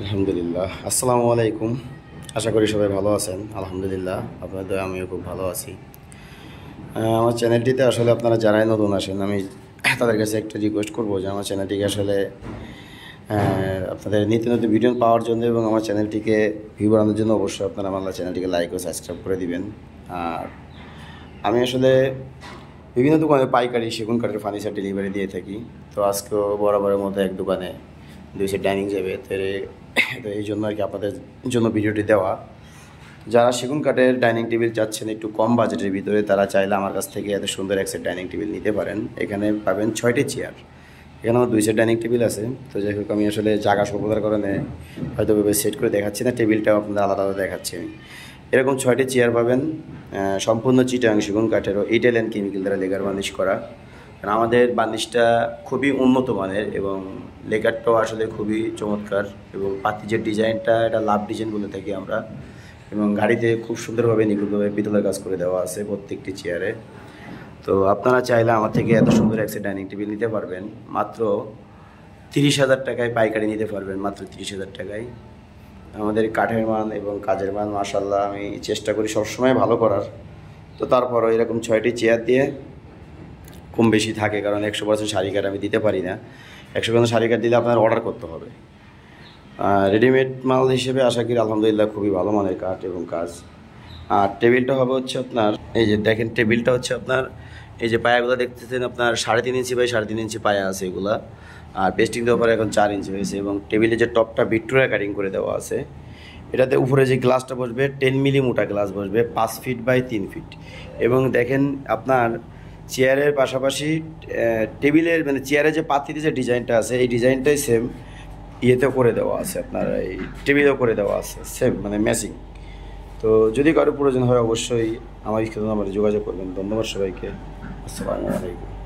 আলহামদুলিল্লাহ, আসসালামু আলাইকুম। আশা করি সবাই ভালো আছেন। আলহামদুলিল্লাহ, আপনাদের আমিও খুব ভালো আছি। আমার চ্যানেলটিতে আসলে আপনারা যারাই নতুন আসেন, আমি তাদের কাছে একটা রিকোয়েস্ট করবো যে আমার চ্যানেলটিকে আসলে আপনাদের নিত্য নতুন ভিডিও পাওয়ার জন্য এবং আমার চ্যানেলটিকে ভিউ বাড়ানোর জন্য অবশ্যই আপনারা আমার চ্যানেলটিকে লাইক ও সাবস্ক্রাইব করে দিবেন। আর আমি আসলে বিভিন্ন দোকানে পাইকারি সেগুন কাঠের ফার্নিচার ডেলিভারি দিয়ে থাকি। তো আজকেও বরাবরের মতো এক দোকানে 2 সেট ডাইনিং যাবে, তো এই জন্য আর কি আপনাদের জন্য ভিডিওটি দেওয়া। যারা সেগুন কাঠের ডাইনিং টেবিল চাচ্ছেন একটু কম বাজেটের ভিতরে, তারা চাইলে আমার কাছ থেকে এত সুন্দর এক সেট ডাইনিং টেবিল নিতে পারেন। এখানে পাবেন 6টি চেয়ার। এখানে আমার 2 সেট ডাইনিং টেবিল আছে। তো যাই হোক, আমি আসলে জায়গা স্বল্পতার কারণে হয়তো সেট করে দেখাচ্ছি না, টেবিলটাও আপনাদের আলাদা আলাদা দেখাচ্ছি আমি। এরকম 6টি চেয়ার পাবেন, সম্পূর্ণ চিটাগাং সেগুন কাঠের ও ইটালিয়ান কেমিক্যাল দ্বারা লেগার বার্নিশ করা। কারণ আমাদের বার্নিশটা খুবই উন্নত মানের এবং লেগারটাও আসলে খুবই চমৎকার, এবং পাতি যে ডিজাইনটা, এটা লাভ ডিজাইন বলে থাকি আমরা। এবং গাড়িতে খুব সুন্দরভাবে নিখুঁতভাবে পিতলের কাজ করে দেওয়া আছে প্রত্যেকটি চেয়ারে। তো আপনারা চাইলে আমার থেকে এত সুন্দর একটা ডাইনিং টেবিল নিতে পারবেন মাত্র 30,000 টাকায়, পাইকারি নিতে পারবেন মাত্র 30,000 টাকায়। আমাদের কাঠের মান এবং কাজের মান মাশাআল্লাহ আমি চেষ্টা করি সবসময় ভালো করার। তো তারপরও এরকম 6টি চেয়ার দিয়ে কম বেশি থাকে, কারণ 100% শাড়ি কাঠ আমি দিতে পারি না। 100% শাড়ি কাঠ দিলে আপনার অর্ডার করতে হবে। রেডিমেড মাল হিসেবে আশা করি আলহামদুলিল্লাহ খুবই ভালো মানের কাঠ এবং কাজ। আর টেবিলটা হবে হচ্ছে আপনার, এই যে দেখেন টেবিলটা হচ্ছে আপনার, এই যে পায়াগুলো দেখতেছেন আপনার 3.5 ইঞ্চি বাই 3.5 ইঞ্চি পায়া আছে এগুলা। আর পেস্টিং দেওয়ার পরে এখন 4 ইঞ্চি হয়েছে, এবং টেবিলে যে টপটা ভিক্টোরিয়া কাটিং করে দেওয়া আছে, এটাতে উপরে যে গ্লাসটা বসবে 10 মিলি মোটা গ্লাস বসবে, 5 ফিট বাই 3 ফিট। এবং দেখেন আপনার চেয়ারের পাশাপাশি টেবিলের মানে চেয়ারের যে পাতিতে যে ডিজাইনটা আছে, এই ডিজাইনটাই সেম ইয়েতেও করে দেওয়া আছে, আপনার এই টেবিলেও করে দেওয়া আছে সেম, মানে ম্যাচিং। তো যদি কারো প্রয়োজন হয় অবশ্যই আমার স্ক্রিনে নাম্বারে যোগাযোগ করবেন। ধন্যবাদ সবাইকে। আসসালামু আলাইকুম।